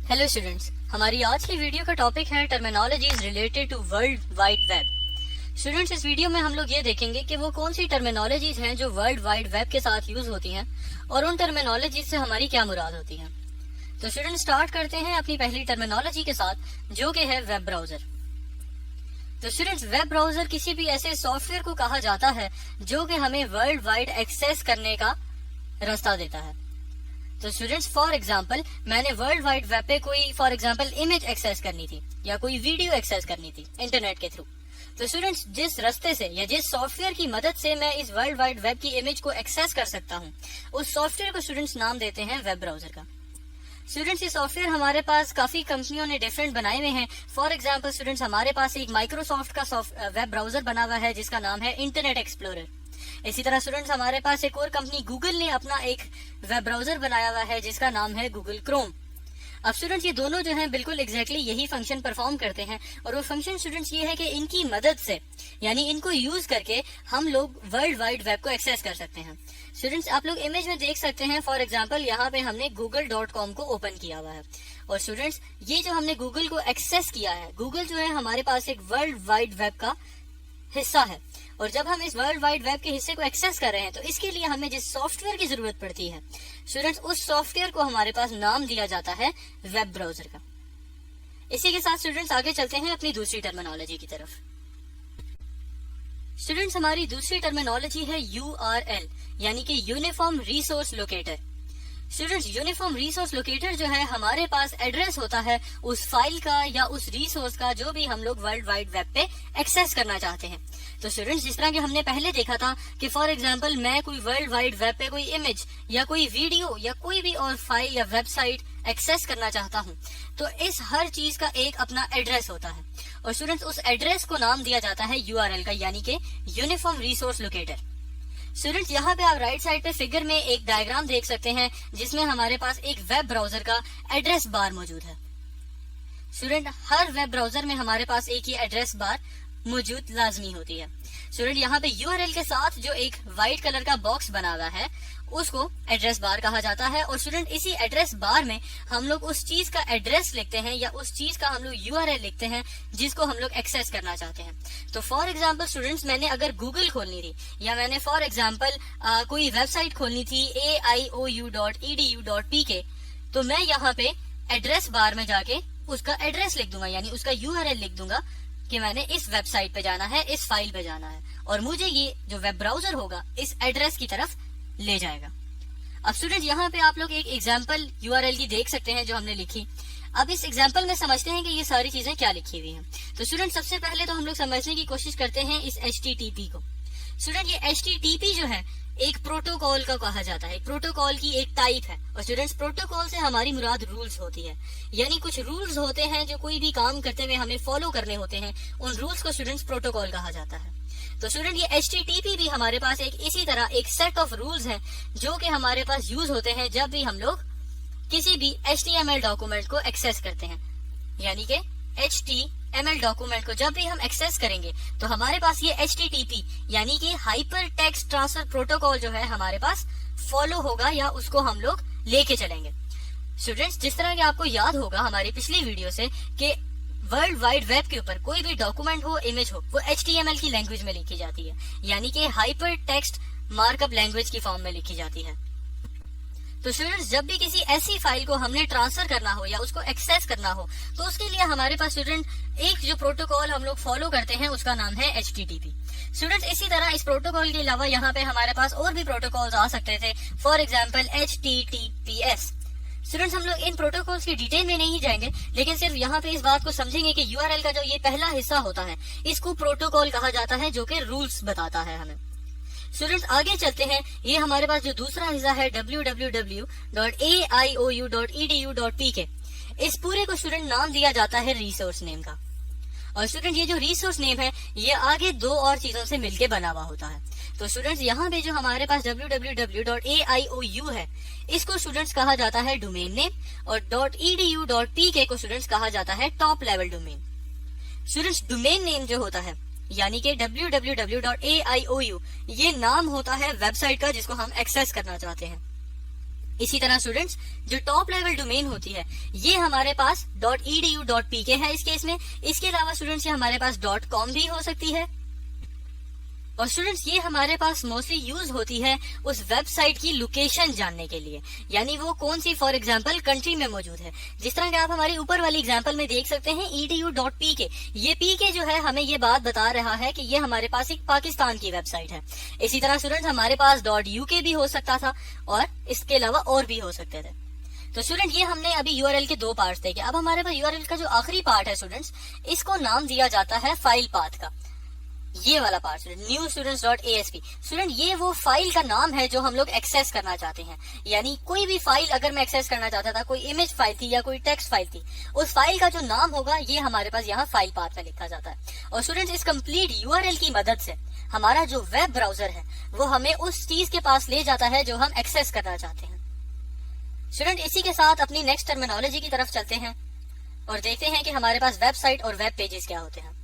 Hello students, हमारी आज की वीडियो का टॉपिक है terminologies related to world wide web. Students, इस वीडियो में हम लोग ये देखेंगे कि वो कौन सी टर्मिनोलॉजीज हैं जो वर्ल्ड वाइड वेब के साथ यूज होती हैं और उन टर्मिनोलॉजीज से हमारी क्या मुराद होती है। तो स्टूडेंट्स, स्टार्ट करते हैं अपनी पहली टर्मिनोलॉजी के साथ, जो कि है वेब ब्राउजर। तो स्टूडेंट्स, वेब ब्राउजर किसी भी ऐसे सॉफ्टवेयर को कहा जाता है जो कि हमें वर्ल्ड वाइड एक्सेस करने का रास्ता देता है। तो स्टूडेंट्स, फॉर एग्जांपल मैंने वर्ल्ड वाइड वेब पे कोई फॉर एग्जांपल इमेज एक्सेस करनी थी या कोई वीडियो एक्सेस करनी थी इंटरनेट के थ्रू। तो स्टूडेंट्स, जिस रास्ते से या जिस सॉफ्टवेयर की मदद से मैं इस वर्ल्ड वाइड वेब की इमेज को एक्सेस कर सकता हूँ, उस सॉफ्टवेयर को स्टूडेंट्स नाम देते हैं वेब ब्राउजर का। स्टूडेंट्स, ये सॉफ्टवेयर हमारे पास काफी कंपनियों ने डिफरेंट बनाए हुए हैं। फॉर एग्जांपल स्टूडेंट्स, हमारे पास एक माइक्रोसॉफ्ट का वेब ब्राउजर बना हुआ है जिसका नाम है इंटरनेट एक्सप्लोरर। इसी तरह स्टूडेंट्स, हमारे पास एक और कंपनी गूगल ने अपना एक वेब ब्राउजर बनाया हुआ है जिसका नाम है गूगल क्रोम। अब स्टूडेंट्स, ये दोनों जो हैं बिल्कुल एग्जैक्टली यही फंक्शन परफॉर्म करते हैं और वो फंक्शन स्टूडेंट्स ये है कि इनकी मदद से यानी इनको यूज करके हम लोग वर्ल्ड वाइड वेब को एक्सेस कर सकते हैं। स्टूडेंट्स, आप लोग इमेज में देख सकते हैं, फॉर एग्जांपल यहाँ पे हमने google.com को ओपन किया हुआ है और स्टूडेंट्स, ये जो हमने गूगल को एक्सेस किया है, गूगल जो है हमारे पास एक वर्ल्ड वाइड वेब का हिस्सा है और जब हम इस वर्ल्ड वाइड वेब के हिस्से को एक्सेस कर रहे हैं तो इसके लिए हमें जिस सॉफ्टवेयर की जरूरत पड़ती है स्टूडेंट्स, उस सॉफ्टवेयर को हमारे पास नाम दिया जाता है वेब ब्राउजर का। इसी के साथ स्टूडेंट्स आगे चलते हैं अपनी दूसरी टर्मिनोलॉजी की तरफ। स्टूडेंट्स, हमारी दूसरी टर्मिनोलॉजी है URL यानी कि uniform resource locator. Students, uniform resource locator जो है हमारे पास एड्रेस होता है उस फाइल का या उस रिसोर्स का जो भी हम लोग वर्ल्ड वाइड वेब पे एक्सेस करना चाहते हैं। तो स्टूडेंट्स, जिस तरह कि हमने पहले देखा था कि फॉर एग्जांपल मैं कोई वर्ल्ड वाइड वेब पे कोई इमेज या कोई वीडियो या कोई भी और फाइल या वेबसाइट एक्सेस करना चाहता हूँ, तो इस हर चीज का एक अपना एड्रेस होता है और स्टूडेंट्स, उस एड्रेस को नाम दिया जाता है URL का यानी कि यूनिफॉर्म रिसोर्स लोकेटर। स्टूडेंट्स, यहाँ पे आप राइट साइड पे फिगर में एक डायग्राम देख सकते हैं जिसमें हमारे पास एक वेब ब्राउजर का एड्रेस बार मौजूद है। स्टूडेंट, हर वेब ब्राउजर में हमारे पास एक ही एड्रेस बार मौजूद लाजमी होती है। स्टूडेंट, यहाँ पे URL के साथ जो एक व्हाइट कलर का बॉक्स बना हुआ है उसको एड्रेस बार कहा जाता है और स्टूडेंट, इसी एड्रेस बार में हम लोग उस चीज का एड्रेस लिखते हैं या उस चीज का हम लोग URL लिखते हैं जिसको हम लोग एक्सेस करना चाहते हैं। तो फॉर एग्जांपल स्टूडेंट्स, मैंने अगर गूगल खोलनी थी या मैंने फॉर एग्जांपल कोई वेबसाइट खोलनी थी aiou.edu.pk, तो मैं यहाँ पे एड्रेस बार में जाके उसका एड्रेस लिख दूंगा यानी उसका URL लिख दूंगा कि मैंने इस वेबसाइट पे जाना है, इस फाइल पे जाना है और मुझे ये जो वेब ब्राउजर होगा इस एड्रेस की तरफ ले जाएगा। अब स्टूडेंट, यहाँ पे आप लोग एक एग्जांपल URL की देख सकते हैं जो हमने लिखी। अब इस एग्जांपल में समझते हैं कि ये सारी चीजें क्या लिखी हुई हैं। तो स्टूडेंट, सबसे पहले तो हम लोग समझने की कोशिश करते हैं इस HTTP को। स्टूडेंट, ये HTTP जो है एक प्रोटोकॉल का कहा जाता है, प्रोटोकॉल की एक टाइप है और स्टूडेंट्स, प्रोटोकॉल से हमारी मुराद रूल्स होती है यानी कुछ रूल्स होते हैं जो कोई भी काम करते हुए हमें फॉलो करने होते हैं, उन रूल्स को स्टूडेंट्स प्रोटोकॉल कहा जाता है। तो स्टूडेंट, ये HTTP भी हमारे पास एक इसी तरह एक सेट ऑफ रूल्स हैं जो कि हमारे पास यूज होते हैं जब भी हम लोग किसी भी HTML डॉक्यूमेंट को एक्सेस करते हैं यानी कि HTML डॉक्यूमेंट को जब भी हम एक्सेस करेंगे तो हमारे पास ये HTTP यानी कि हाइपर टेक्स्ट ट्रांसफर प्रोटोकॉल जो है हमारे पास फॉलो होगा या उसको हम लोग लेके चलेंगे। स्टूडेंट्स, जिस तरह कि आपको याद होगा हमारी पिछली वीडियो से कि वर्ल्ड वाइड वेब के ऊपर कोई भी डॉक्यूमेंट हो, इमेज हो, वो HTML की लैंग्वेज में लिखी जाती है यानी कि हाइपर टेक्स्ट मार्कअप लैंग्वेज की फॉर्म में लिखी जाती है। तो स्टूडेंट्स, जब भी किसी ऐसी फाइल को हमने ट्रांसफर करना हो या उसको एक्सेस करना हो तो उसके लिए हमारे पास स्टूडेंट एक जो प्रोटोकॉल हम लोग फॉलो करते हैं उसका नाम है HTTP। स्टूडेंट्स, इसी तरह इस प्रोटोकॉल के अलावा यहाँ पे हमारे पास और भी प्रोटोकॉल्स आ सकते थे, फॉर एग्जाम्पल HTTPS। स्टूडेंट्स, हम लोग इन प्रोटोकॉल्स की डिटेल में नहीं जाएंगे लेकिन सिर्फ यहाँ पे इस बात को समझेंगे कि URL का जो ये पहला हिस्सा होता है इसको प्रोटोकॉल कहा जाता है जो कि रूल्स बताता है हमें। स्टूडेंट्स, आगे चलते हैं। ये हमारे पास जो दूसरा हिस्सा है www.aiou.edu.pk, इस पूरे को स्टूडेंट नाम दिया जाता है रिसोर्स नेम का और स्टूडेंट, ये जो रिसोर्स नेम है ये आगे दो और चीजों से मिलके बना हुआ होता है। तो स्टूडेंट्स, यहाँ पे जो हमारे पास www.aiou है इसको स्टूडेंट्स कहा जाता है डोमेन नेम और .edu.pk को स्टूडेंट्स कहा जाता है top level domain. Students, domain name जो होता है यानी कि www.aiou ये नाम होता है वेबसाइट का जिसको हम एक्सेस करना चाहते हैं इसी तरह स्टूडेंट्स जो टॉप लेवल डोमेन होती है ये हमारे पास .edu.pk है इस केस में। इसके अलावा स्टूडेंट्स ये हमारे पास .com भी हो सकती है। और स्टूडेंट्स ये हमारे पास मोस्टली यूज होती है उस वेबसाइट की लोकेशन जानने के लिए, यानी वो कौन सी फॉर एग्जांपल कंट्री में मौजूद है। जिस तरह के आप हमारी ऊपर वाली एग्जांपल में देख सकते हैं edu.pk, ये pk जो है हमें ये बात बता रहा है कि ये हमारे पास एक पाकिस्तान की वेबसाइट है। इसी तरह स्टूडेंट्स हमारे पास .uk भी हो सकता था और इसके अलावा और भी हो सकते थे। तो स्टूडेंट ये हमने अभी यूआरएल के दो पार्ट्स देखे। अब हमारे पास यूआरएल का जो आखिरी पार्ट है स्टूडेंट्स, इसको नाम दिया जाता है फाइल पाथ का। ये वाला पार्ट newstudents.asp स्टूडेंट ये वो फाइल का नाम है जो हम लोग एक्सेस करना चाहते हैं। यानी कोई भी फाइल अगर मैं एक्सेस करना चाहता था, कोई इमेज फाइल थी या कोई टेक्स्ट फाइल थी, उस फाइल का जो नाम होगा ये हमारे पास यहाँ फाइल पाथ में लिखा जाता है। और स्टूडेंट्स इस कंप्लीट यूआरएल की मदद से हमारा जो वेब ब्राउजर है वो हमें उस चीज के पास ले जाता है जो हम एक्सेस करना चाहते हैं। स्टूडेंट इसी के साथ अपनी नेक्स्ट टर्मिनोलॉजी की तरफ चलते हैं और देखते हैं कि हमारे पास वेबसाइट और वेब पेजेस क्या होते हैं।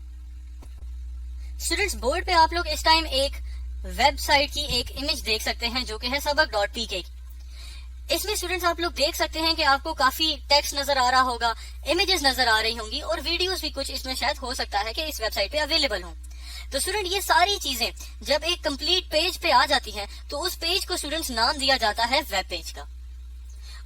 स्टूडेंट्स बोर्ड पे आप लोग इस टाइम एक वेबसाइट की एक इमेज देख सकते हैं जो कि है सबक.pk की। इसमें स्टूडेंट्स आप लोग देख सकते हैं कि आपको काफी टेक्स्ट नजर आ रहा होगा, इमेजेस नजर आ रही होंगी और वीडियोस भी कुछ इसमें शायद हो सकता है कि इस वेबसाइट पे अवेलेबल हों। तो स्टूडेंट ये सारी चीजें जब एक कंप्लीट पेज पे आ जाती हैं तो उस पेज को स्टूडेंट्स नाम दिया जाता है वेब पेज का।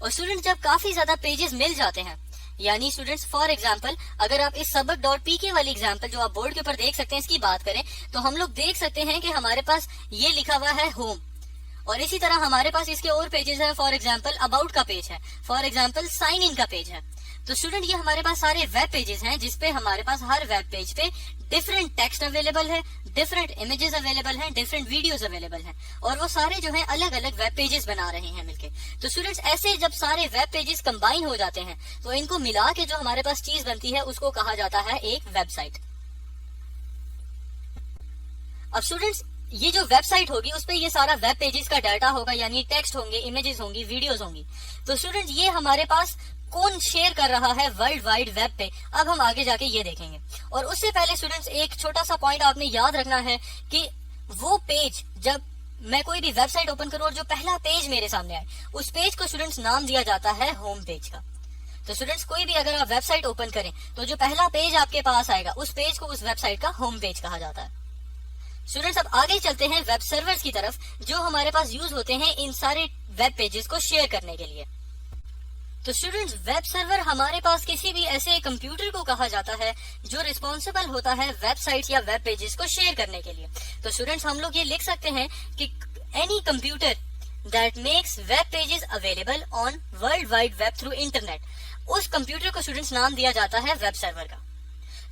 और स्टूडेंट जब काफी ज्यादा पेजेस मिल जाते हैं, यानी स्टूडेंट्स फॉर एग्जांपल अगर आप इस सबक.pk वाली एग्जांपल जो आप बोर्ड के ऊपर देख सकते हैं इसकी बात करें तो हम लोग देख सकते हैं कि हमारे पास ये लिखा हुआ है होम। और इसी तरह हमारे पास इसके और पेजेस है, फॉर एग्जांपल अबाउट का पेज है, फॉर एग्जांपल साइन इन का पेज है। तो स्टूडेंट ये हमारे पास सारे वेब पेजेस हैं जिसपे हमारे पास हर वेब पेज पे डिफरेंट टेक्स्ट अवेलेबल है, डिफरेंट इमेजेस अवेलेबल हैं, डिफरेंट वीडियोस अवेलेबल हैं और वो सारे जो है अलग अलग वेब पेजेस बना रहे हैं मिलके। तो स्टूडेंट्स ऐसे जब सारे वेब पेजेस कंबाइन हो जाते हैं तो इनको मिला के जो हमारे पास चीज बनती है उसको कहा जाता है एक वेबसाइट। अब स्टूडेंट्स ये जो वेबसाइट होगी उस पे ये सारा वेब पेजेस का डाटा होगा, यानी टेक्स्ट होंगे, इमेजेस होंगी, वीडियोस होंगी। तो स्टूडेंट ये हमारे पास कौन शेयर कर रहा है वर्ल्ड वाइड वेब पे, अब हम आगे जाके ये देखेंगे। और उससे पहले स्टूडेंट्स एक छोटा सा पॉइंट आपने याद रखना है कि वो पेज जब मैं कोई भी वेबसाइट ओपन करूं और जो पहला पेज मेरे सामने आए उस पेज को स्टूडेंट्स नाम दिया जाता है होम पेज का। तो स्टूडेंट्स कोई भी अगर आप वेबसाइट ओपन करें तो जो पहला पेज आपके पास आएगा उस पेज को उस वेबसाइट का होम पेज कहा जाता है। स्टूडेंट्स अब आगे चलते हैं वेब सर्वर्स की तरफ जो हमारे पास यूज होते हैं इन सारे वेब पेजेस को शेयर करने के लिए। तो स्टूडेंट्स वेब सर्वर हमारे पास किसी भी ऐसे कंप्यूटर को कहा जाता है जो रिस्पॉन्सिबल होता है वेबसाइट या वेब पेजेस को शेयर करने के लिए। तो स्टूडेंट्स हम लोग ये लिख सकते हैं कि any computer that makes web pages available on world wide web through internet, उस कंप्यूटर को स्टूडेंट्स नाम दिया जाता है वेब सर्वर का।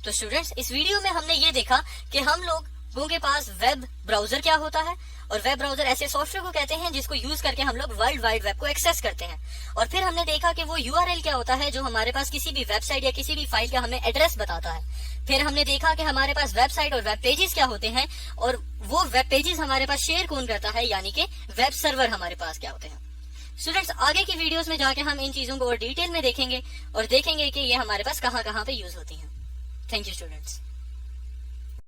तो स्टूडेंट्स इस वीडियो में हमने ये देखा कि हम लोगों के पास वेब ब्राउजर क्या होता है और वेब ब्राउजर ऐसे सॉफ्टवेयर को कहते हैं जिसको यूज करके हम लोग वर्ल्ड वाइड वेब को एक्सेस करते हैं। और फिर हमने देखा कि वो यूआरएल क्या होता है जो हमारे पास किसी भी वेबसाइट या किसी भी फाइल का हमें एड्रेस बताता है। फिर हमने देखा कि हमारे पास वेबसाइट और वेब पेजेस क्या होते हैं और वो वेब पेजेस हमारे पास शेयर कौन करता है, यानी कि वेब सर्वर हमारे पास क्या होते हैं। स्टूडेंट्स आगे की वीडियोस में जाके हम इन चीजों को और डिटेल में देखेंगे और देखेंगे कि ये हमारे पास कहाँ कहाँ पे यूज होती हैं। Thank you students.